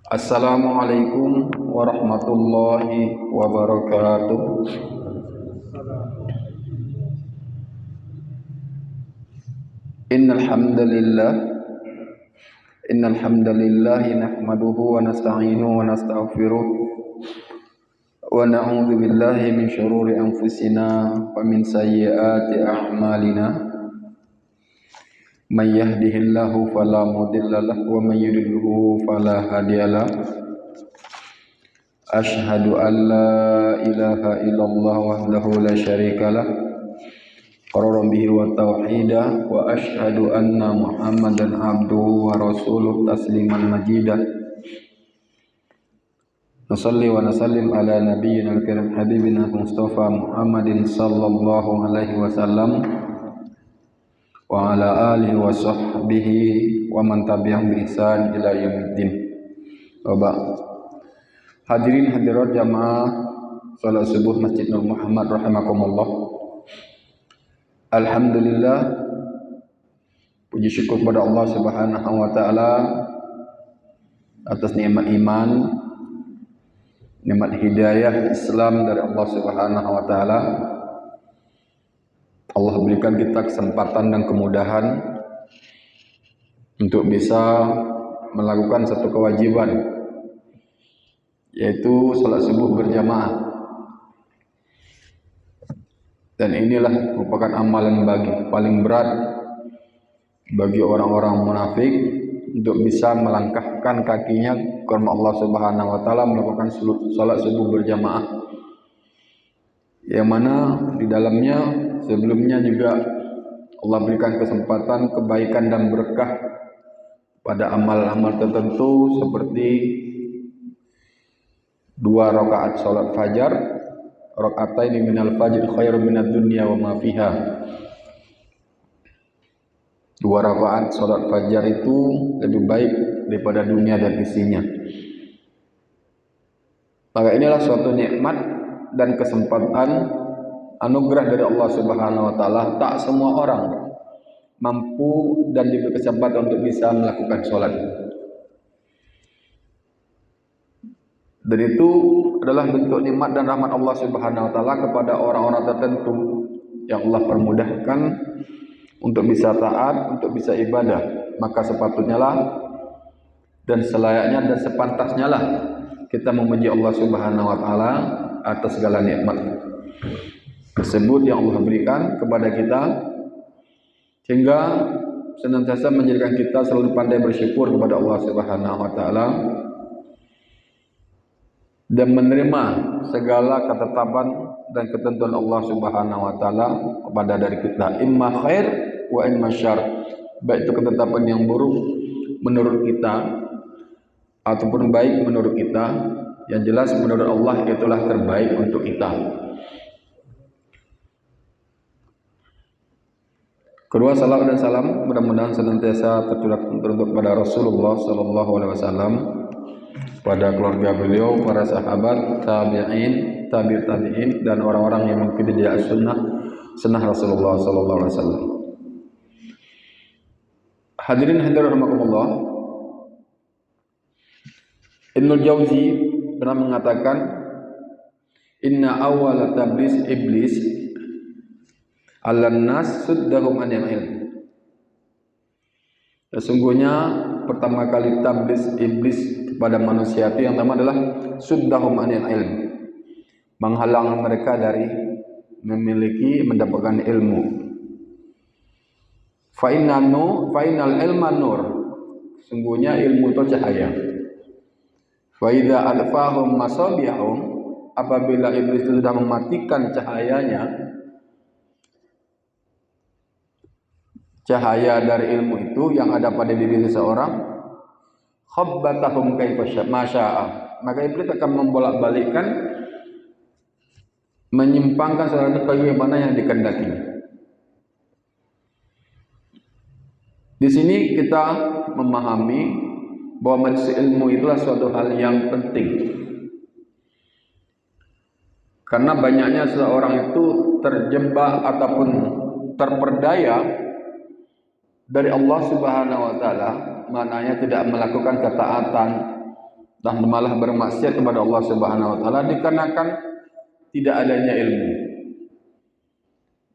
Assalamualaikum warahmatullahi wabarakatuh. Innal hamdalillah innal hamdalillah nahmaduhu wa nasta'inuhu wa nastaghfiruh wa na'udzu billahi min shururi anfusina wa min sayyiati a'malina. May yahdihillahu fala mudilla lahu wa may yudlilhu fala hadiyalah. Ashhadu an la ilaha illallah wahdahu la syarikalah qararan bihi wa tauhidah wa ashhadu anna muhammadan abduhu wa rasuluh tasliman majidah. Nusalli wa nasallim ala nabiyyina al-karim habibina Mustafa Muhammadin sallallahu alaihi wasallam wa ala alihi wa sahbihi wa man tabi'ahum bi ihsan ila yaumiddin. Wa ba'd. Hadirin hadirat jamaah salat subuh Masjid Nur Muhammad rahimakumullah. Alhamdulillah, puji syukur kepada Allah Subhanahu wa taala atas nikmat iman, nikmat hidayah Islam dari Allah Subhanahu wa taala. Allah berikan kita kesempatan dan kemudahan untuk bisa melakukan satu kewajiban, yaitu salat subuh berjamaah. Dan inilah merupakan amalan paling berat bagi orang-orang munafik untuk bisa melangkahkan kakinya ke rumah Allah Subhanahu wa taala melakukan salat subuh berjamaah, yang mana di dalamnya sebelumnya juga Allah berikan kesempatan kebaikan dan berkah pada amal-amal tertentu seperti 2 rakaat salat fajar, rakaatain minal fajr khairun minad dunya wa ma fiha. 2 rakaat salat fajar itu lebih baik daripada dunia dan isinya. Maka inilah suatu nikmat dan kesempatan anugerah dari Allah Subhanahu wa taala. Tak semua orang mampu dan diberi kesempatan untuk bisa melakukan salat. Dan itu adalah bentuk nikmat dan rahmat Allah Subhanahu wa taala kepada orang-orang tertentu yang Allah permudahkan untuk bisa taat, untuk bisa ibadah. Maka sepatutnya lah dan selayaknya dan sepantasnya lah kita memuji Allah Subhanahu wa taala atas segala nikmat tersebut yang Allah berikan kepada kita, sehingga senantiasa menjadikan kita selalu pandai bersyukur kepada Allah Subhanahu wa taala dan menerima segala ketetapan dan ketentuan Allah Subhanahu wa taala kepada dari kita, imma khair wa imma syarr, baik itu ketetapan yang buruk menurut kita ataupun baik menurut kita. Yang jelas menurut Allah itulah terbaik untuk kita. Kedua, salam dan salam mudah-mudahan senantiasa tertuju kepada Rasulullah sallallahu alaihi wasallam, pada keluarga beliau, para sahabat, tabi'in, tabi'in dan orang-orang yang mengikuti jejak sunnah Rasulullah sallallahu alaihi wasallam. Hadirin hadirat rahimakumullah. Ibnul Jauzi pernah mengatakan, inna awwala tablis iblis alan-nas suddahum anil ilm. Sesungguhnya pertama kali tablis iblis kepada manusia itu yang pertama adalah suddahum anil ilm, menghalang mereka dari mendapatkan ilmu. Fa innal ilma nur, sungguhnya ilmu itu cahaya. Wa idza alfahum masabihum, apabila iblis itu sudah mematikan cahaya dari ilmu itu yang ada pada diri seseorang, khabbatahum kaifa masya'a, maka iblis akan membolak-balikkan, menyimpangkan sesuatu bagaimana yang dikehendaki. Di sini kita memahami bahwa majelis ilmu itulah suatu hal yang penting, karena banyaknya seseorang itu terjebak ataupun terperdaya dari Allah Subhanahu wa taala, maknanya tidak melakukan ketaatan dan malah bermaksiat kepada Allah Subhanahu wa taala dikarenakan tidak adanya ilmu.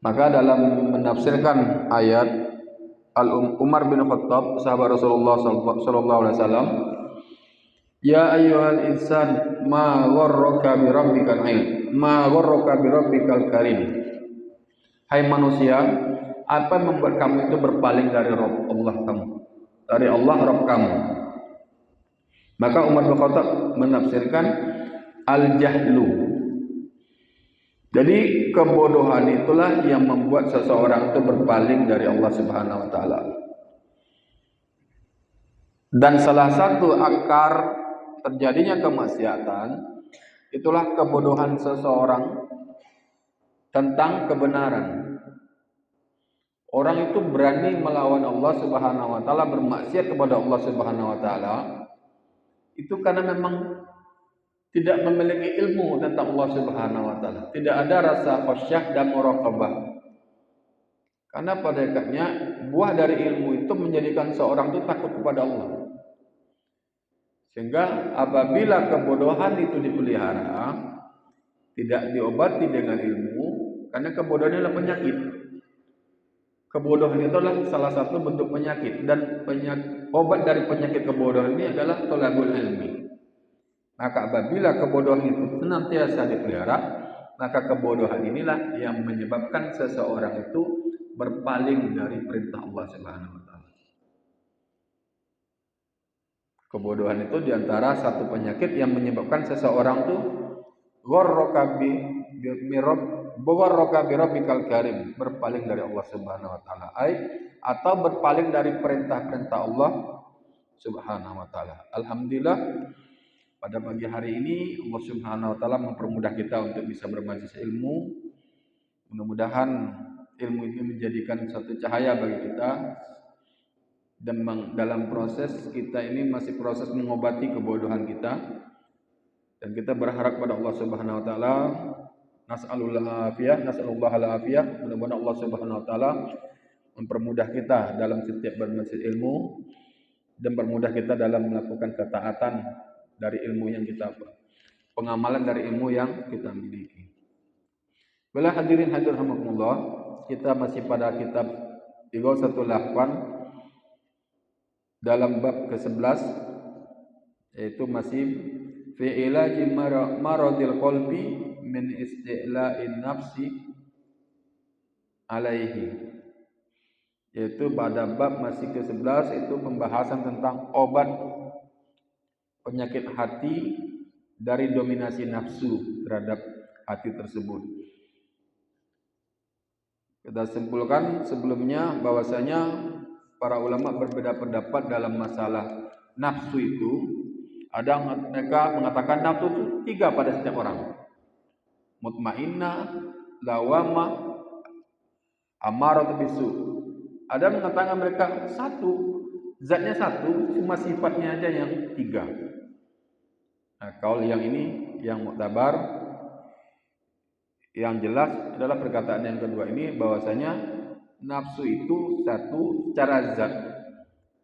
Maka dalam menafsirkan ayat Umar bin Khattab, sahabat Rasulullah sallallahu alaihi wasallam, ya ayyuhal insan ma gharraka bi rabbikal ilm, ma gharraka bi rabbikal karim. Hai manusia, apa yang membuat kamu itu berpaling dari Rabb Allah kamu, dari Allah Rabb kamu? Maka Umar bin Khattab menafsirkan al-jahlu. Jadi kebodohan itulah yang membuat seseorang itu berpaling dari Allah Subhanahu wa taala. Dan salah satu akar terjadinya kemaksiatan itulah kebodohan seseorang tentang kebenaran. Orang itu berani melawan Allah Subhanahu wa taala, bermaksiat kepada Allah Subhanahu wa taala itu karena memang tidak memiliki ilmu tentang Allah Subhanahu wa taala. Tidak ada rasa khasyah dan muraqabah. Karena pada hakikatnya buah dari ilmu itu menjadikan seorang itu takut kepada Allah. Sehingga apabila kebodohan itu dipelihara, tidak diobati dengan ilmu, karena kebodohan adalah penyakit. Kebodohan itu adalah salah satu bentuk penyakit, dan obat dari penyakit kebodohan ini adalah thalabul ilmi. Maka apabila kebodohan itu senantiasa dipelihara, maka kebodohan inilah yang menyebabkan seseorang itu berpaling dari perintah Allah Subhanahu wa taala. Kebodohan itu diantara satu penyakit yang menyebabkan seseorang itu gharraka bi rabbikal karim, berpaling dari Allah Subhanahu wa taala, atau berpaling dari perintah-perintah Allah Subhanahu wa taala. Alhamdulillah, pada pagi hari ini Allah Subhanahu wa taala mempermudah kita untuk bisa bermajelis ilmu. Mudah-mudahan ilmu ini menjadikan satu cahaya bagi kita, dan dalam proses kita ini masih proses mengobati kebodohan kita, dan kita berharap pada Allah Subhanahu wa taala, nas'alullah afiyah, mudah-mudahan Allah Subhanahu wa taala mempermudah kita dalam setiap bermajelis ilmu dan permudah kita dalam melakukan ketaatan dari ilmu yang kita, pengamalan dari ilmu yang kita miliki. Bila hadirin hadir rahimakumullah, kita masih pada kitab Ighatsatul Lahfan dalam bab ke-11, yaitu masih fi ilaji maradil qalbi min isti'la'in nafsi alaihi, yaitu pada bab masih ke-11 itu pembahasan tentang obat penyakit hati dari dominasi nafsu terhadap hati tersebut. Kita simpulkan sebelumnya bahwasanya para ulama berbeda pendapat dalam masalah nafsu itu. Ada mereka mengatakan nafsu itu 3 pada setiap orang: mutmainnah, lawamah, amaratu bisu. Ada mengatakan mereka zatnya satu, cuma sifatnya aja yang 3. Nah, kaul yang ini yang muktabar, yang jelas adalah perkataan yang kedua ini, bahwasanya nafsu itu satu secara zat,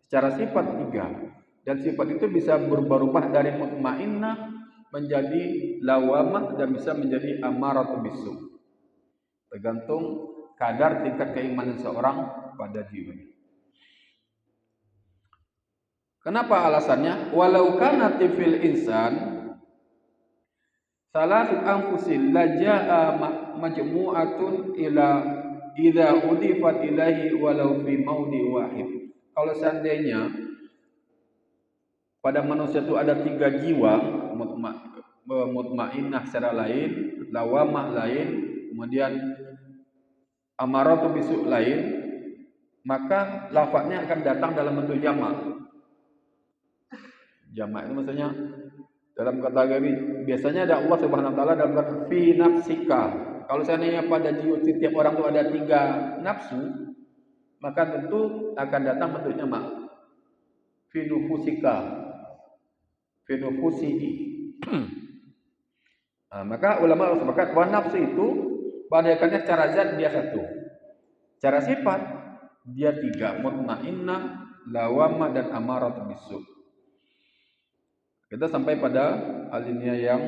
secara sifat 3, dan sifat itu bisa berubah-ubah dari mutmainnah menjadi lawamah dan bisa menjadi amaratu bisu, tergantung kadar tingkat keimanan seorang pada jiwa. Kenapa alasannya? Walau kana fil insan salatu anfusil laja'a majmu'atun ila idza udifat ilahi walau fi maudi wahid. Kalau seandainya pada manusia itu ada 3 jiwa, mutmainnah secara lain, lawamah lain, kemudian amaratu bisu lain, maka lafadznya akan datang dalam bentuk jamak. Jamak itu maksudnya dalam kategori, biasanya ada Allah Subhanahu wa taala dalam kata fi nafsika. Kalau seandainya pada jiwa setiap orang itu ada 3 nafsu, maka tentu akan datang bentuk jamak. Fi nufusika, fi nufusihi. Nah, maka ulama sepakat bahwa nafsu itu pada hakikatnya secara zat dia 1. Secara sifat dia 3, mutmainnah, lawamah, dan amaratu bisu. Kita sampai pada alinea yang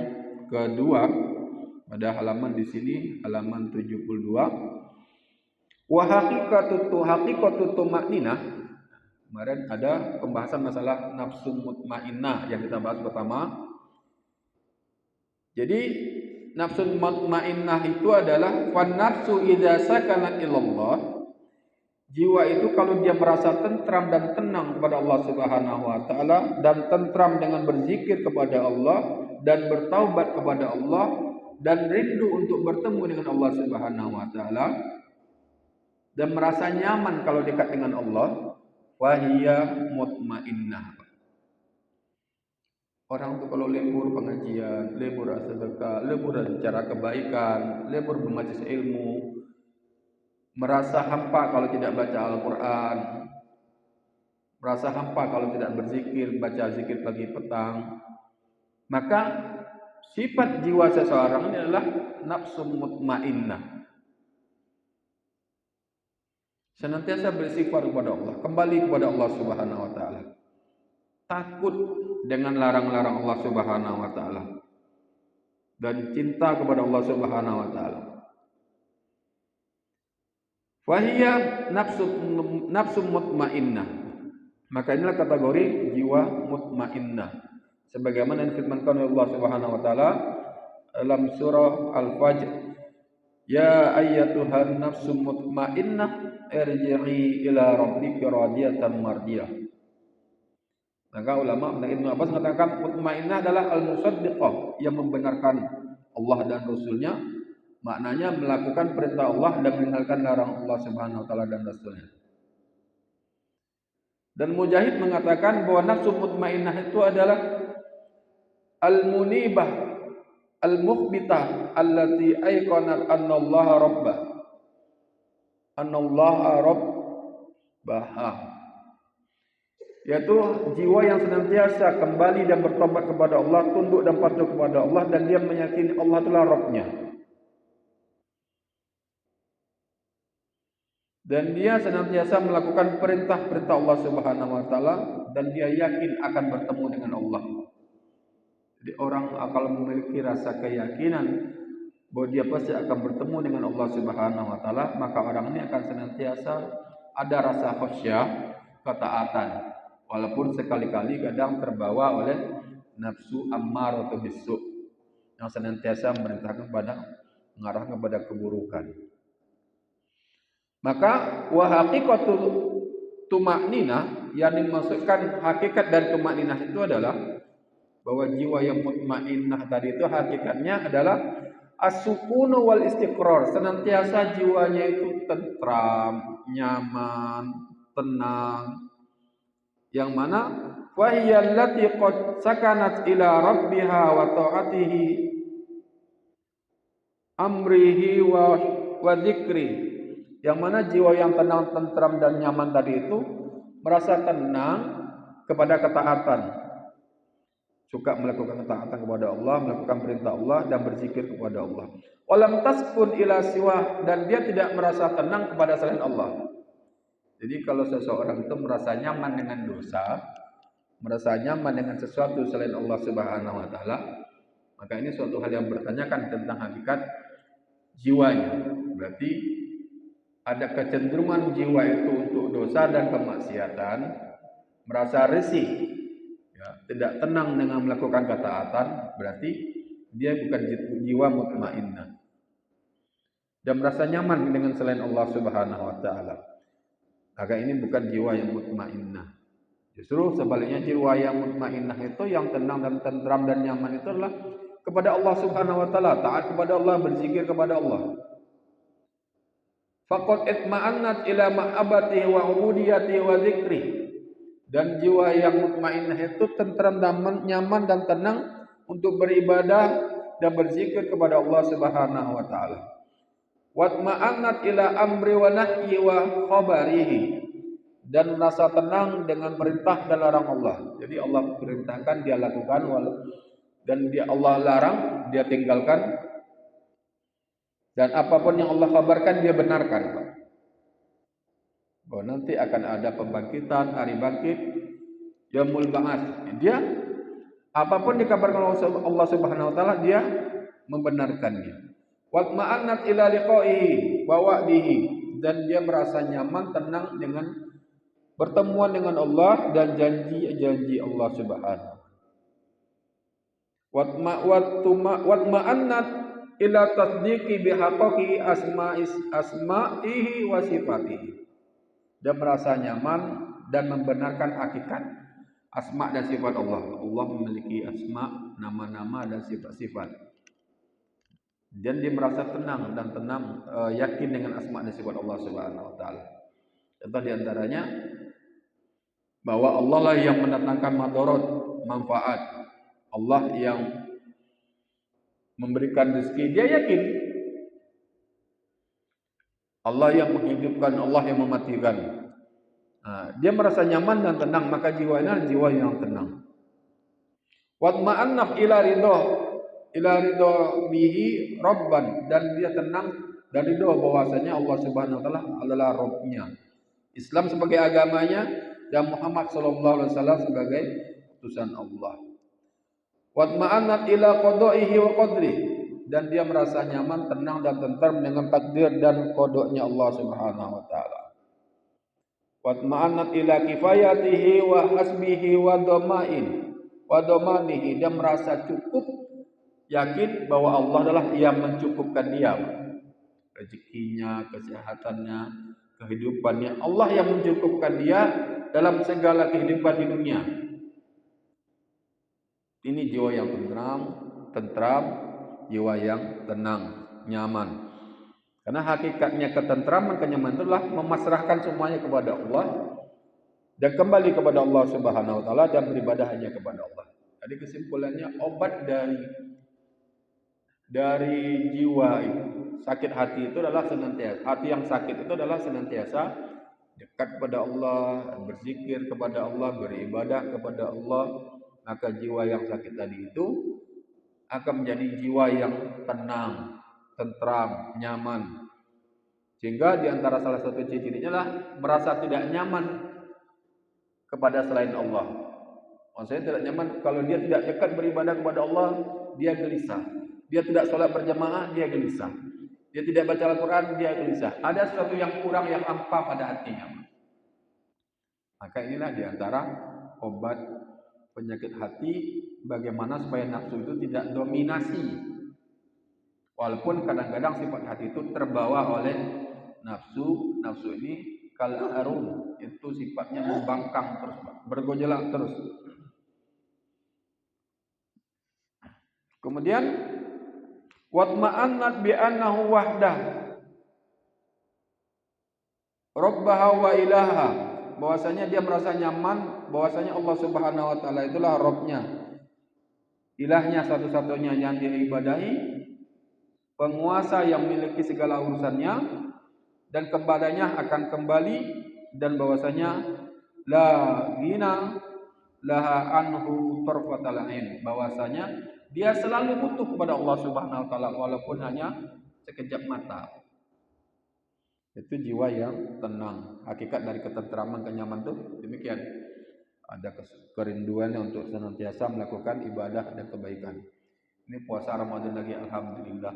kedua pada halaman di sini, halaman 72. Wa haqiqatu tuma'ninah. Kemarin ada pembahasan masalah nafsu mutmainnah yang kita bahas pertama. Jadi nafsu mutmainnah itu adalah wan nafsu idza sakana ilallah. Jiwa itu kalau dia merasa tentram dan tenang kepada Allah Subhanahu wa taala dan tentram dengan berzikir kepada Allah dan bertaubat kepada Allah dan rindu untuk bertemu dengan Allah Subhanahu wa taala dan merasa nyaman kalau dekat dengan Allah, wahiyya mutmainnah. Orang itu kalau libur pengajian, libur sedekah, libur acara kebaikan, libur bermajlis ilmu, merasa hampa kalau tidak baca Al-Quran, merasa hampa kalau tidak berzikir, baca zikir pagi petang, maka sifat jiwa seseorang ini adalah nafsu mutmainnah. Senantiasa beristighfar kepada Allah, kembali kepada Allah Subhanahu wa taala. Takut dengan larang-larang Allah Subhanahu wa taala dan cinta kepada Allah Subhanahu wa taala. Wahiyya nafsu mutmainnah. Maka inilah kategori jiwa mutmainnah. Sebagaimana difirmankan oleh Allah Subhanahu wa taala dalam surah Al-Fajr, ya ayyatuhan nafsu mutmainnah irji'i ila rabbika radiyatan mardiyah. Maka ulama Ibnu Abbas mengatakan mutmainnah adalah al-musaddiqah, yang membenarkan Allah dan Rasulnya. Maknanya melakukan perintah Allah dan meninggalkan larang Allah Subhanahu wa taala dan Rasulnya. Dan Mujahid mengatakan bahwa nafsu mutmainnah itu adalah al-munibah al-mukhbitah allati ayqanat annallaha rabbah. Annallaha rabbaha. Yaitu jiwa yang senantiasa kembali dan bertobat kepada Allah, tunduk dan patuh kepada Allah, dan dia meyakini Allah adalah Rabb-nya. Dan dia senantiasa melakukan perintah-perintah Allah Subhanahu wa taala dan dia yakin akan bertemu dengan Allah. Jadi orang kalau memiliki rasa keyakinan bahwa dia pasti akan bertemu dengan Allah Subhanahu wa taala, maka orang ini akan senantiasa ada rasa khasyah, ketaatan, walaupun sekali-kali kadang terbawa oleh nafsu ammaratu bisu yang senantiasa memerintahkan mengarah kepada keburukan. Maka wa haqiqatu tuma'ninah, yang dimaksudkan hakikat dari tuma'ninah itu adalah bahwa jiwa yang mutmainnah tadi itu hakikatnya adalah as-sukunu wal istiqrar, senantiasa jiwanya itu tentram, nyaman, tenang, yang mana wa hiya allati qad sakanat ila rabbiha wa ta'atihi amrihi wa dzikri. Yang mana jiwa yang tenang, tentram dan nyaman tadi itu merasa tenang kepada ketaatan, suka melakukan ketaatan kepada Allah, melakukan perintah Allah dan berzikir kepada Allah. Walam taskun ila siwa, dan dia tidak merasa tenang kepada selain Allah. Jadi kalau seseorang itu merasa nyaman dengan dosa, merasa nyaman dengan sesuatu selain Allah Subhanahu wa taala, maka ini suatu hal yang bertanyakan tentang hakikat jiwanya. Berarti ada kecenderungan jiwa itu untuk dosa dan kemaksiatan, merasa risih, ya, tidak tenang dengan melakukan ketaatan, berarti dia bukan jiwa mutmainnah. Dan merasa nyaman dengan selain Allah Subhanahu wa taala, maka ini bukan jiwa yang mutmainnah. Justru sebaliknya, jiwa yang mutmainnah itu yang tenang dan tentram dan nyaman itu adalah kepada Allah Subhanahu wa taala, taat kepada Allah, berzikir kepada Allah. Faqad itma'annat ila ma'abati wa ubudiyati wa dzikri. Dan jiwa yang mutmainnah itu tentram dan nyaman dan tenang untuk beribadah dan berzikir kepada Allah Subhanahu wa taala. Wa itma'annat ila amri wa nahyi wa khabarihi. Dan merasa tenang dengan perintah dan larang Allah. Jadi Allah perintahkan dia lakukan, dan dia Allah larang dia tinggalkan. Dan apapun yang Allah kabarkan dia benarkan, Pak. Bahwa nanti akan ada pembangkitan, hari bangkit, yaumul ba'ats. Dia Apapun dikabarkan Allah Subhanahu wa taala dia membenarkannya. Watma'annat ila liqa'ihi wa wa'dihi, dan dia merasa nyaman, tenang dengan pertemuan dengan Allah dan janji-janji Allah Subhanahu. Watma'annat ila tasdiqi bihaqaqi asma'ihi wa sifatihi. Dia merasa nyaman dan membenarkan hakikat asma dan sifat Allah. Allah memiliki asma, nama-nama dan sifat-sifat. Dan dia merasa tenang dan yakin dengan asma dan sifat Allah Subhanahu wa taala. Contoh di antaranya bahwa Allah lah yang mendatangkan madarat, manfaat. Allah yang memberikan rezeki, dia yakin. Allah yang menghidupkan, Allah yang mematikan. Dia merasa nyaman dan tenang, maka jiwanya jiwa yang tenang. Watma'annaf ila ridho bihi rabban, dan dia tenang dan ridho bahwasanya Allah Subhanahu wa taala adalah Rabbnya. Islam sebagai agamanya dan Muhammad sallallahu alaihi wasallam sebagai utusan Allah. Watma'annat ila qada'ihi wa qadrihi, dan dia merasa nyaman, tenang dan tenteram dengan takdir dan qadanya Allah Subhanahu wa taala. Watma'annat ila kifayatihi wa hasbihi wa domanihi, dia merasa cukup, yakin bahwa Allah adalah yang mencukupkan dia, rezekinya, kesehatannya, kehidupannya. Allah yang mencukupkan dia dalam segala kehidupan di dunia. Ini jiwa yang tentram, jiwa yang tenang, nyaman. Karena hakikatnya ketentraman, kenyamanan itulah memasrahkan semuanya kepada Allah dan kembali kepada Allah Subhanahu wa taala dan beribadah hanya kepada Allah. Jadi kesimpulannya, obat dari jiwa sakit hati itu adalah senantiasa, hati yang sakit itu adalah senantiasa dekat kepada Allah, berzikir kepada Allah, beribadah kepada Allah. Maka jiwa yang sakit tadi itu akan menjadi jiwa yang tenang, tentram, nyaman. Sehingga di antara salah satu ciri-cirinya lah merasa tidak nyaman kepada selain Allah. Maksudnya tidak nyaman kalau dia tidak dekat beribadah kepada Allah, dia gelisah. Dia tidak sholat berjamaah, dia gelisah. Dia tidak baca Al-Quran, dia gelisah. Ada sesuatu yang kurang, yang hampa pada hatinya. Maka inilah di antara obat penyakit hati, bagaimana supaya nafsu itu tidak dominasi. Walaupun kadang-kadang sifat hati itu terbawa oleh nafsu. Nafsu ini kal harum, itu sifatnya membangkang terus, bergejolak terus. Kemudian watma'annat bi annahu wahdah rabbaha wa ilaha, bahwasanya dia merasa nyaman bahwasanya Allah Subhanahu wa taala itulah Rabbnya, ilahnya satu-satunya yang diibadahi, penguasa yang memiliki segala urusannya dan kepadanya akan kembali, dan bahwasanya la ghina laha anhu tarfatal ain, bahwasanya dia selalu butuh kepada Allah Subhanahu wa taala walaupun hanya sekejap mata. Itu jiwa yang tenang. Hakikat dari ketentraman, kenyamanan itu demikian. Ada kerinduannya untuk senantiasa melakukan ibadah dan kebaikan. Ini puasa Ramadan lagi, alhamdulillah.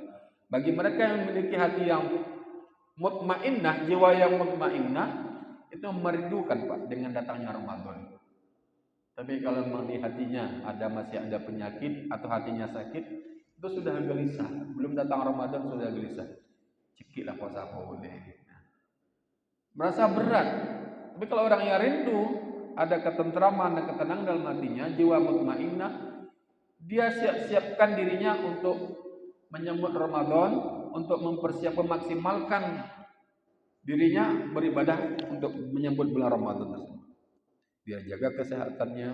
Bagi mereka yang memiliki hati yang mutmainnah, jiwa yang mutmainnah, itu merindukan Pak dengan datangnya Ramadan. Tapi kalau memang di hatinya masih ada penyakit atau hatinya sakit, itu sudah gelisah. Belum datang Ramadan sudah gelisah. Cikitlah puasa apa boleh. Merasa berat. Tapi kalau orang yang rindu, ada ketentraman dan ketenangan dalam hatinya, jiwa mutmainnah, dia siap-siapkan dirinya untuk menyambut Ramadan, untuk memaksimalkan dirinya beribadah untuk menyambut bulan Ramadan tersebut. Dia jaga kesehatannya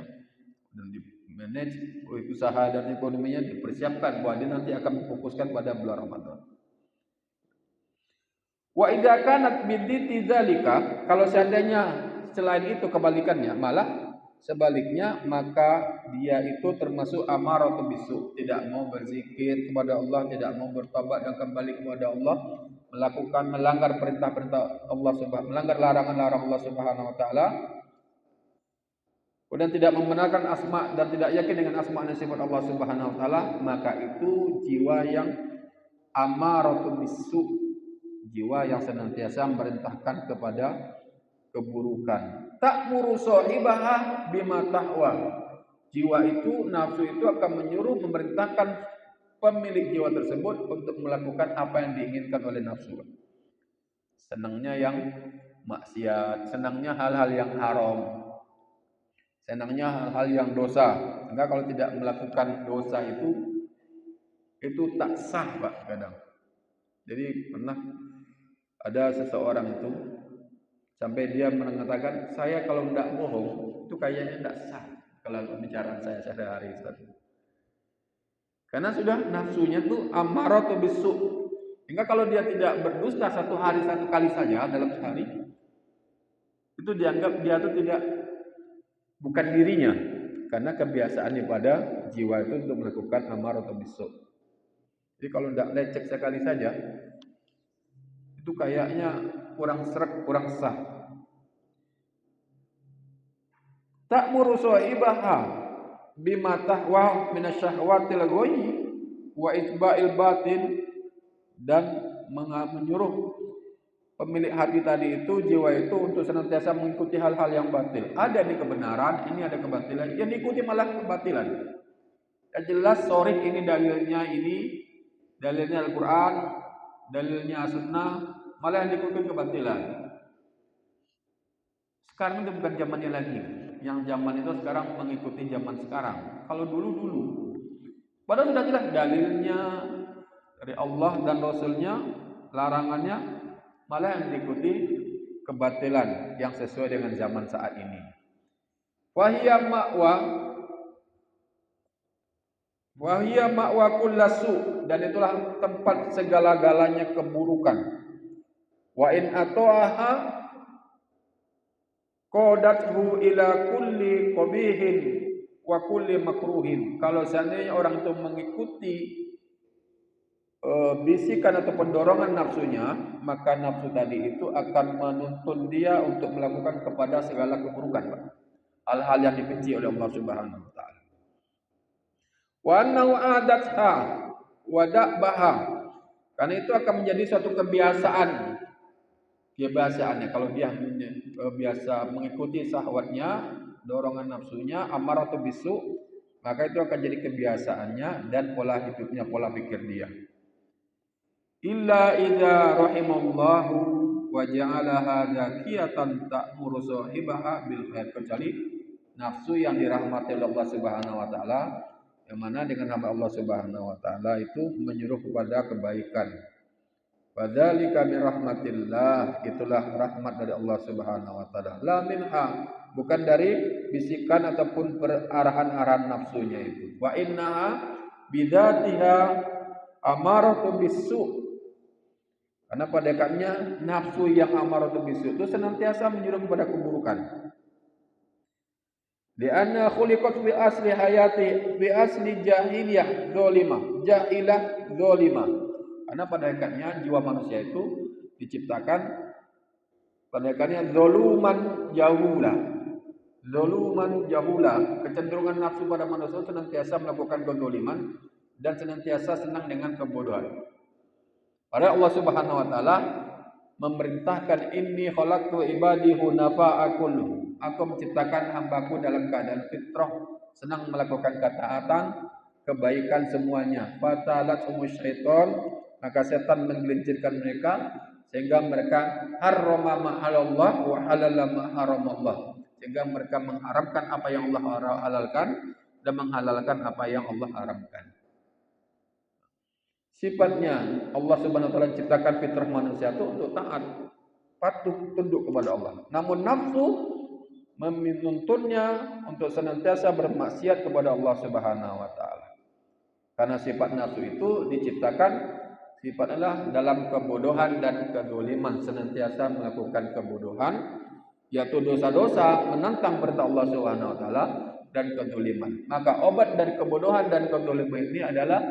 dan di manage usaha dan ekonominya, dipersiapkan bahwa dia nanti akan memfokuskan pada bulan Ramadan. Wa idza kanat biditi dzalika, kalau seandainya selain itu kebalikannya, malah sebaliknya, maka dia itu termasuk amaratu bisu, tidak mau berzikir kepada Allah, tidak mau bertobat dan kembali kepada Allah, melanggar perintah-perintah Allah Subhanahu, melanggar larangan-larangan Allah Subhanahu wa taala. kemudian tidak membenarkan asma dan tidak yakin dengan asma dan sifat Allah Subhanahu wa taala, maka itu jiwa yang amaratun bisu, jiwa yang senantiasa memerintahkan kepada keburukan. Ta'muru sahibaha bima tahwa. Jiwa itu, nafsu itu akan menyuruh, memerintahkan pemilik jiwa tersebut untuk melakukan apa yang diinginkan oleh nafsu. Senangnya yang maksiat, senangnya hal-hal yang haram, senangnya hal-hal yang dosa. Sehingga kalau tidak melakukan dosa itu tak sah, Pak, kadang. Jadi pernah ada seseorang itu sampai dia mengatakan, saya kalau tidak bohong itu kayaknya tidak sah kalau pembicaraan saya sehari-hari. Karena sudah nafsunya tuh ammaratu bisu. Hingga kalau dia tidak berdusta satu hari satu kali saja dalam sehari, itu dianggap dia itu tidak, bukan dirinya, karena kebiasaannya pada jiwa itu untuk melakukan ammaratu bisu. Jadi kalau tidak lecek sekali saja, itu kayaknya kurang sreg, kurang sah. Ta'muru sahibaha bima tahwa minasyahwatil ghayyi wa itba'il batin, dan menyuruh pemilik hati tadi itu, jiwa itu, untuk senantiasa mengikuti hal-hal yang batil. Ada di kebenaran, ini ada kebatilan, yang diikuti malah kebatilan. Ya jelas sorih ini dalilnya Al-Quran, dalilnya Sunnah, malah yang diikuti kebatilan. Sekarang itu bukan zamannya lagi. Yang zaman itu sekarang mengikuti zaman sekarang. Kalau dulu, padahal sudah jelas dalilnya dari Allah dan Rasulnya, larangannya, malah yang diikuti kebatilan yang sesuai dengan zaman saat ini. Wahia ma'wa kullasu, dan itulah tempat segala-galanya keburukan. Wa in ata'aha qadathu ila kulli qabihin wa kulli makruhin. Kalau seandainya orang itu mengikuti bisikan atau pendorongan nafsunya, maka nafsu tadi itu akan menuntun dia untuk melakukan kepada segala keburukan, hal-hal yang dibenci oleh Allah Subhanahu wa taala. Wa annahu adatha wa da'baha, karena itu akan menjadi suatu kebiasaannya. Kalau dia biasa mengikuti syahwatnya, dorongan nafsunya, amaratu bisu, maka itu akan jadi kebiasaannya dan pola hidupnya, pola pikir dia. Illa idza rahimallahu wa ja'alaha zakiyatan ta'muru sahibaha bil khair, kecuali nafsu yang dirahmati oleh Allah Subhanahu wa taala, yang mana dengan hamba Allah Subhanahu wa taala itu menyuruh kepada kebaikan. Wadzalika min rahmatillah, itulah rahmat dari Allah Subhanahu wa taala. La minha, bukan dari bisikan ataupun arahan-arahan nafsunya itu. Wa innaha bidzatiha amaratu bisu, karena pada hakikatnya nafsu yang amaratu bisu itu senantiasa menyuruh kepada keburukan. Di anna khuliqat bi asli hayati bi asli jahiliyah zalimah. Karena pada hakikatnya jiwa manusia itu diciptakan pada hakikatnya zaluman jahula. Kecenderungan nafsu pada manusia senantiasa melakukan kezaliman dan senantiasa senang dengan kebodohan. Padahal Allah Subhanahu wa taala memerintahkan, inni khalaqtu ibadi hunafa'a kulluhum, aku menciptakan hambaku dalam keadaan fitrah, senang melakukan ketaatan, kebaikan semuanya. Fatalat syaiton, maka setan menggelincirkan mereka sehingga mereka harrama ma halallah wa halala ma haramallah, sehingga mereka mengharamkan apa yang Allah halalkan dan menghalalkan apa yang Allah haramkan. Sifatnya Allah Subhanahu wa taala ciptakan fitrah manusia itu untuk taat, patuh, tunduk kepada Allah. Namun nafsu menuntunnya untuk senantiasa bermaksiat kepada Allah Subhanahu wa taala. Karena sifat nafsu itu diciptakan sifatnya dalam kebodohan dan kedzaliman, senantiasa melakukan kebodohan, yaitu dosa-dosa, menentang perintah Allah Subhanahu wa taala, dan kedzaliman. Maka obat dari kebodohan dan kedzaliman ini adalah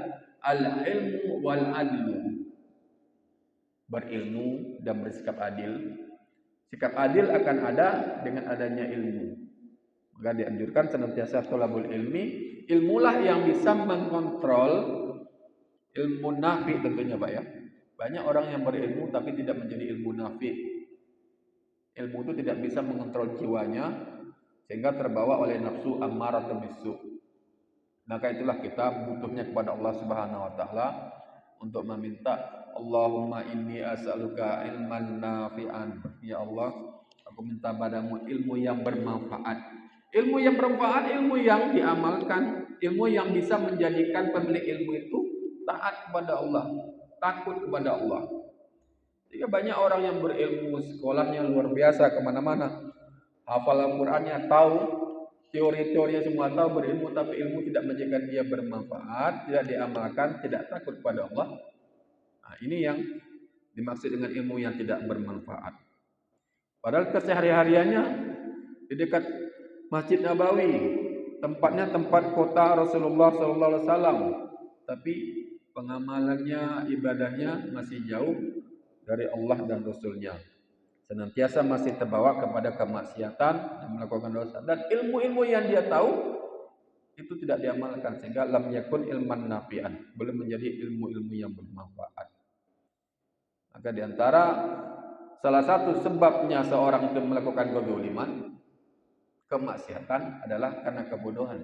al-ilmu wal adlu, berilmu dan bersikap adil. Sikap adil akan ada dengan adanya ilmu. Maka dianjurkan senantiasa thalabul ilmi, ilmulah yang bisa mengontrol ilmu nafi tentunya Pak ya. Banyak orang yang berilmu tapi tidak menjadi ilmu nafi. Ilmu itu tidak bisa mengontrol jiwanya sehingga terbawa oleh nafsu ammaratun bisu. Maka itulah kita butuhnya kepada Allah Subhanahu wa taala untuk meminta, Allahumma inni as'aluka ilman nafi'an. Ya Allah, aku minta padamu ilmu yang bermanfaat. Ilmu yang bermanfaat, ilmu yang diamalkan, ilmu yang bisa menjadikan pemilik ilmu itu taat kepada Allah, takut kepada Allah. Jika banyak orang yang berilmu, sekolahnya luar biasa kemana-mana, hafal Al-Qur'annya, tahu teori-teorinya semua, tahu berilmu, tapi ilmu tidak menjadikan dia bermanfaat, tidak diamalkan, tidak takut kepada Allah. Nah, ini yang dimaksud dengan ilmu yang tidak bermanfaat. Padahal kesehari-hariannya di dekat Masjid Nabawi, tempatnya tempat kota Rasulullah SAW, tapi pengamalannya, ibadahnya masih jauh dari Allah dan Rasulnya. Senantiasa masih terbawa kepada kemaksiatan dan melakukan dosa, dan ilmu-ilmu yang dia tahu itu tidak diamalkan sehingga lam yakun ilman nafi'an, belum menjadi ilmu-ilmu yang bermanfaat. Maka diantara salah satu sebabnya seorang itu melakukan kezaliman, kemaksiatan adalah karena kebodohan.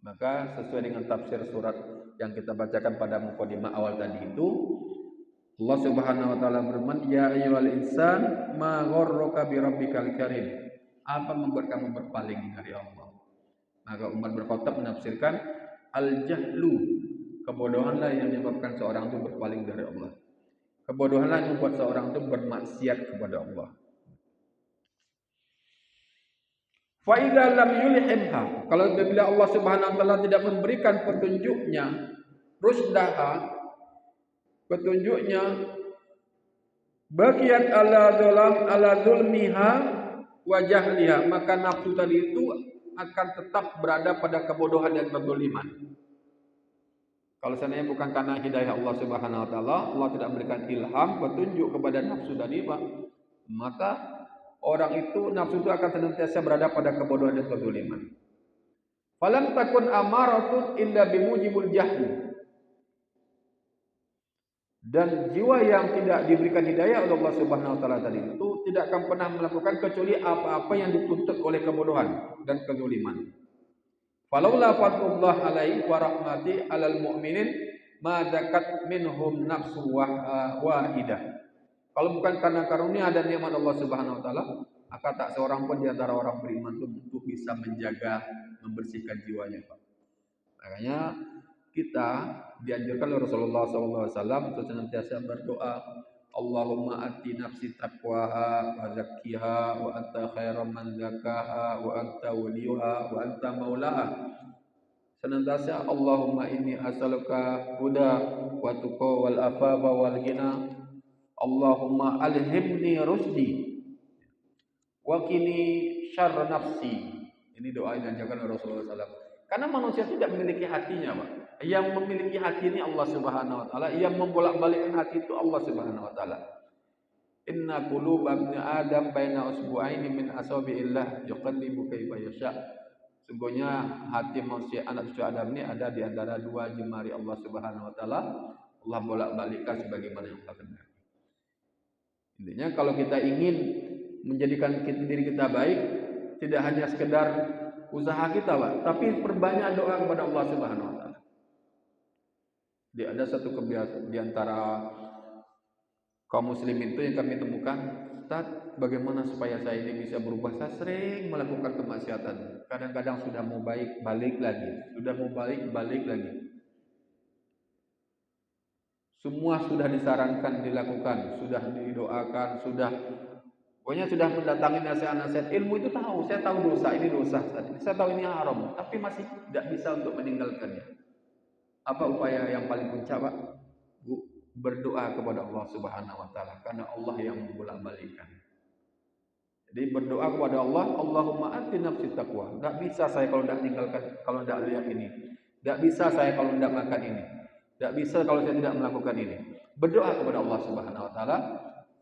Maka sesuai dengan tafsir surat yang kita bacakan pada mukadimah awal tadi itu, Allah Subhanahu wa taala berfirman, "Ya ayyuhal insan, ma gharraka bi rabbikal karim." Apa membuat kamu berpaling dari Allah? Maka Umar bin Khattab menafsirkan, al-jahlu, kebodohanlah yang menyebabkan seorang itu berpaling dari Allah. Kebodohanlah yang membuat seorang itu bermaksiat kepada Allah. Fa idza lam yulhimha, kalau bila Allah Subhanahu wa taala tidak memberikan petunjuknya, rusdaha, petunjuknya, bagian ala zulmiha wa jahliha, maka nafsu tadi itu akan tetap berada pada kebodohan dan kezaliman. Kalau seandainya bukan karena hidayah Allah Subhanahu wa taala, Allah tidak memberikan ilham, petunjuk kepada nafsu tadi, Pak, maka orang itu, nafsu itu akan senantiasa berada pada kebodohan dan kezaliman. Falam takun amaratun illa bimujibul jahli. Dan jiwa yang tidak diberikan hidayah oleh Allah Subhanahu wa taala tadi itu tidak akan pernah melakukan kecuali apa-apa yang dituntut oleh kebodohan dan kezaliman. Falaula fadlullah alaihi wa rahmati alal mu'minin ma zakat minhum nafsu wahidah. Kalau bukan karena karunia dan nikmat Allah Subhanahu wa taala, maka tak seorang pun di antara orang beriman itu untuk bisa menjaga, membersihkan jiwanya, Pak. Makanya kita dianjurkan oleh Rasulullah SAW untuk senantiasa berdoa, Allahumma ati nafsi taqwaha wa zakkiha wa anta khairan man zakkaha wa anta waliyuha wa anta maulaha. Senantiasa Allahumma inni as'aluka huda wa tuqa wal afafa wal ghina. Allahumma alhimni rusdi wa qini syarra nafsi. Ini doa yang diajarkan oleh Rasulullah SAW. Karena manusia tidak memiliki hatinya, Pak. Yang memiliki hati ini Allah Subhanahu wa taala, yang membolak-balikkan hati itu Allah Subhanahu wa taala. Inna quluba ibni Adam baina usbu'aini min asabi'illah yuqallibu kaifa yasha. Sungguhnya hati manusia anak cucu Adam ini ada di antara dua jemari Allah Subhanahu wa taala. Allah bolak-balikkan sebagaimana yang Allah kehendaki. Intinya kalau kita ingin menjadikan diri kita baik, tidak hanya sekedar usaha kita, Pak, tapi perbanyak doa kepada Allah Subhanahu wa taala. Ada satu kebiasaan di antara kaum muslimin itu yang kami temukan, Ustaz, bagaimana supaya saya ini bisa berubah? Saya sering melakukan kemaksiatan. Kadang-kadang sudah mau baik, balik lagi. Sudah mau balik, balik lagi. Semua sudah disarankan dilakukan, sudah didoakan, pokoknya sudah mendatangi nasihat-nasihat ilmu itu tahu. Saya tahu dosa ini dosa, saya tahu ini haram, tapi masih tidak bisa untuk meninggalkannya. Apa upaya yang paling puncak, Pak? Berdoa kepada Allah Subhanahu wa taala, karena Allah yang membolak-balikkan. Jadi berdoa kepada Allah, Allahumma ati nafsi taqwa. Enggak bisa saya kalau tidak meninggalkan, kalau tidak lihat ini. Enggak bisa saya kalau tidak makan ini. Enggak bisa kalau saya tidak melakukan ini. Berdoa kepada Allah Subhanahu wa taala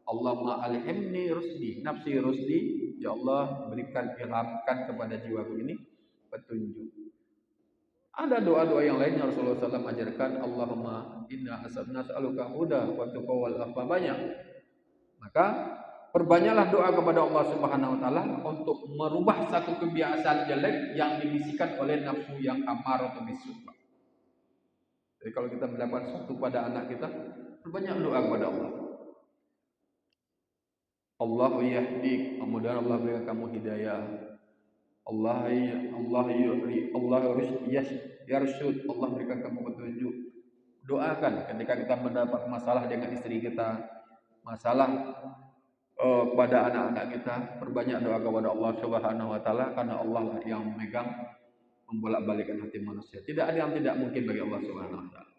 Allahumma alhimni rusdi, nafsi rusdi, ya Allah berikan ilhamkan kepada jiwaku ini petunjuk. Ada doa-doa yang lain yang Rasulullah SAW ajarkan, Allahumma inna nas'aluka huda wa tuqa wal afa, banyak. Maka perbanyaklah doa kepada Allah Subhanahu wa taala untuk merubah satu kebiasaan jelek yang dibisikkan oleh nafsu yang amar atau bisu. Jadi kalau kita melakukan sesuatu pada anak kita, perbanyak doa kepada Allah. Allahu yahdik, mudah-mudahan Allah berikan kamu hidayah. Allah yarsyud, Allah berikan kamu petunjuk. Doakan ketika kita mendapat masalah dengan istri kita, masalah pada anak-anak kita, perbanyak doa kepada Allah Subhanahu wa taala, karena Allah lah yang memegang membolak-balikkan hati manusia. Tidak ada yang tidak mungkin bagi Allah Subhanahu wa taala.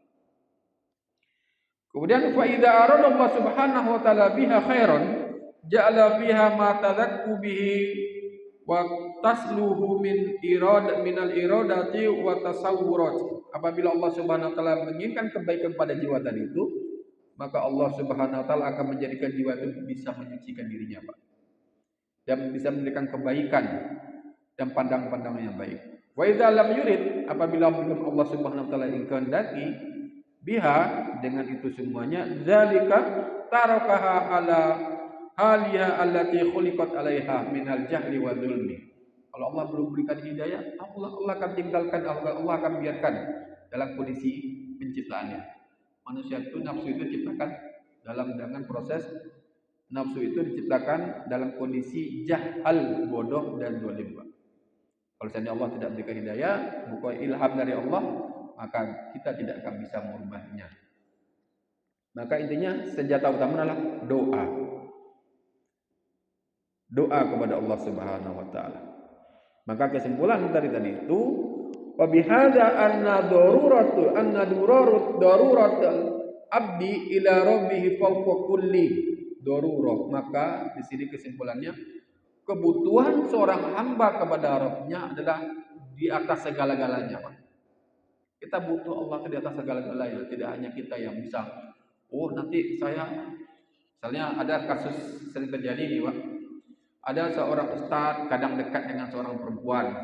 Kemudian fa idza arada Allah Subhanahu wa taala biha khairan ja'ala fiha ma tadakku bihi wa tasluhu minal iradati wa tasawwurat. Apabila Allah Subhanahu wa taala menginginkan kebaikan pada jiwa tadi itu, maka Allah Subhanahu wa taala akan menjadikan jiwa itu bisa menyucikan dirinya, Pak. Dan bisa memberikan kebaikan dan pandang-pandang yang baik. Wa idza lam yurid, apabila Allah Subhanahu wa taala ingkandaki biha, dengan itu semuanya, zalika tarakaha ala haliha allati khuliqat alaiha minal jahli wa dzulmi. Kalau Allah belum berikan hidayah, Allah akan tinggalkan, Allah akan biarkan dalam kondisi penciptaannya. Manusia itu, nafsu itu diciptakan dengan proses nafsu itu diciptakan dalam kondisi jahal, bodoh dan zalim. Kalau seandainya Allah tidak berikan hidayah, bukan ilham dari Allah, maka kita tidak akan bisa merubahnya. Maka intinya senjata utama adalah doa. Doa kepada Allah Subhanahu wa taala. Maka kesimpulan tadi itu, wa bihadza anna darurat abdi ila rabbih fawqa kulli darurah. Maka di sini kesimpulannya, kebutuhan seorang hamba kepada Rabb-nya adalah di atas segala-galanya, Pak. Kita butuh Allah di atas segala-galanya, tidak hanya kita yang bisa. Nanti saya, misalnya ada kasus sering terjadi nih, Pak. Ada seorang ustaz kadang dekat dengan seorang perempuan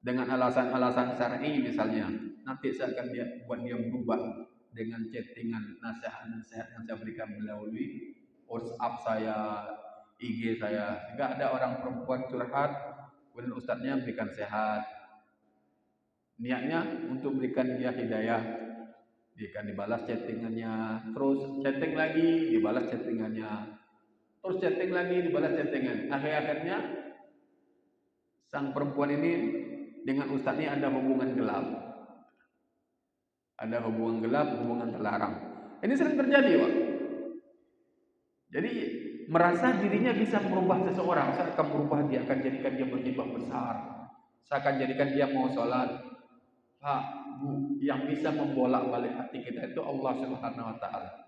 dengan alasan-alasan syar'i misalnya. Nanti saya akan buat dia berubah dengan chattingan nasihat-nasihat yang saya berikan melalui WhatsApp saya, IG saya. Sehingga ada orang perempuan curhat, kemudian ustaznya berikan sehat. Niatnya untuk berikan dia hidayah. Dia akan dibalas chattingannya, terus chatting lagi, dibalas chattingannya. Terus chatting lagi, dibalas chattingan. Akhir-akhirnya sang perempuan ini dengan ustadznya ada hubungan gelap. Ada hubungan gelap, hubungan terlarang. Ini sering terjadi, Pak. Jadi merasa dirinya bisa merubah seseorang. Saya akan merubah dia, akan jadikan dia berjibah besar. Saya akan jadikan dia mau sholat. Pak, Bu, yang bisa membolak-balik hati kita itu Allah Subhanahu wa taala.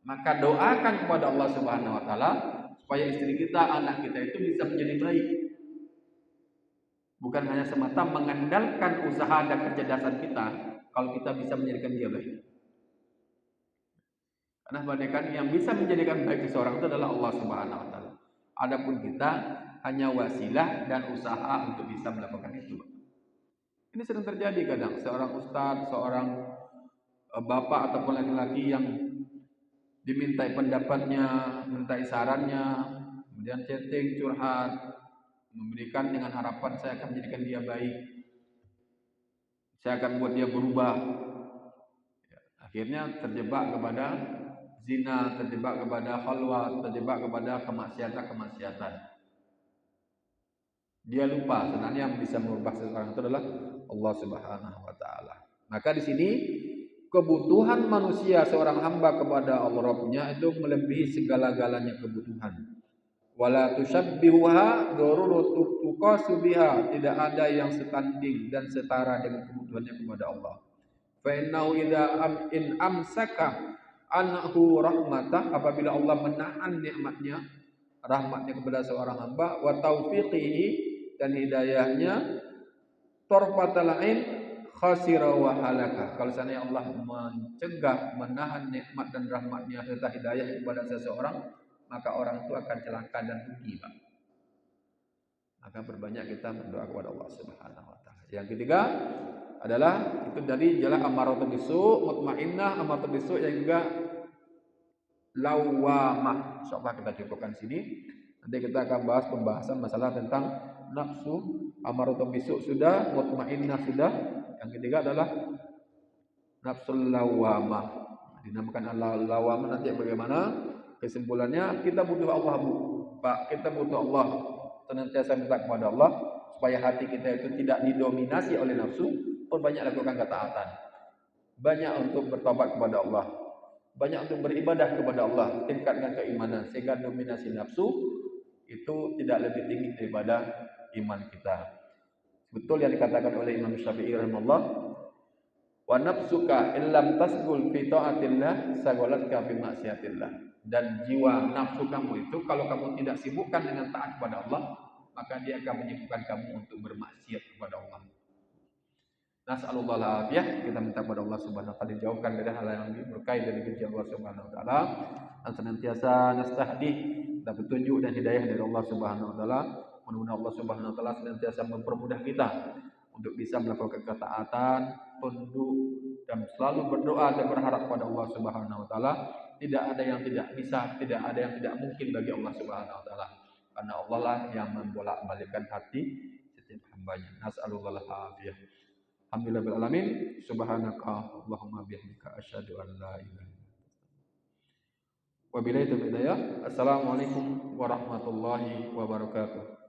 Maka doakan kepada Allah Subhanahu wa taala supaya istri kita, anak kita itu bisa menjadi baik. Bukan hanya semata mengandalkan usaha dan kecerdasan kita, kalau kita bisa menjadikan dia baik. Karena bahkan yang bisa menjadikan baik seseorang itu adalah Allah Subhanahu wa taala. Adapun kita hanya wasilah dan usaha untuk bisa melakukan itu. Ini sering terjadi kadang seorang ustaz, seorang bapak ataupun laki-laki yang dimintai pendapatnya, mintai sarannya, kemudian chatting, curhat, memberikan dengan harapan saya akan menjadikan dia baik, saya akan buat dia berubah. Akhirnya terjebak kepada zina, terjebak kepada khalwat, terjebak kepada kemaksiatan. Dia lupa sebenarnya yang bisa merubah seseorang itu adalah Allah Subhanahu wa taala. Maka di sini kebutuhan manusia seorang hamba kepada Allah Rabb-nya itu melebihi segala-galanya kebutuhan. Wala tusyabbihuha daruratu tuqasu biha, tidak ada yang setanding dan setara dengan kebutuhannya kepada Allah. Fa innahu idza amsaka anhu rahmatah, apabila Allah menahan nikmatnya, rahmatnya kepada seorang hamba, wa taufiqihi dan hidayahnya, tarfatal ain khasira wa halaka. Kalau seandainya Allah mencegah, menahan nikmat dan rahmatnya serta hidayah kepada seseorang, maka orang itu akan celaka dan rugi, Pak. Maka berbanyak kita berdoa kepada Allah Subhanahu wa taala. Yang ketiga adalah itu dari jalan amaratul bisu, mutmainnah, amaratul bisu yang juga lawamah. Insyaallah kita cukupkan sini. Nanti kita akan bahas pembahasan masalah tentang nafsu, amaratul bisu sudah, mutmainnah sudah. Yang ketiga adalah nafsul lawamah. Dinamakan lawamah nanti bagaimana? Kesimpulannya kita butuh Allah, Bu. Pak, kita butuh Allah. Senantiasa minta kepada Allah supaya hati kita itu tidak didominasi oleh nafsu, perbanyak lakukan ketaatan. Banyak untuk bertobat kepada Allah. Banyak untuk beribadah kepada Allah, tingkatkan keimanan sehingga dominasi nafsu itu tidak lebih tinggi daripada iman kita. Betul yang dikatakan oleh Imam Syafi'i rahimahullah, wa nafsuka illam tasgul fi taatillah sagolatka fi maksiatillah. Dan jiwa nafsu kamu itu kalau kamu tidak sibukkan dengan taat kepada Allah, maka dia akan menyibukkan kamu untuk bermaksiat kepada Allah. Nas'alullah al-afiyah, kita minta kepada Allah Subhanahu wa taala dijauhkan dari hal yang berkait dari benci Allah Subhanahu wa taala, dan senantiasa nastahdi dan petunjuk dan hidayah dari Allah Subhanahu wa taala. Mudah-mudahan Allah Subhanahu wa taala senantiasa mempermudah kita untuk bisa melakukan ketaatan, tunduk dan selalu berdoa dan berharap kepada Allah Subhanahu wa taala. Tidak ada yang tidak bisa, tidak ada yang tidak mungkin bagi Allah Subhanahu wa taala. Karena Allah lah yang membolak-balikkan hati setiap hambanya. Nas'alullah al-afiyah. Alhamdulillah bil alamin. Subhanaka Allahumma bihamdika asyhadu an la ilaha illa anta. Wabillahi taufiq hidayah. Assalamualaikum warahmatullahi wabarakatuh.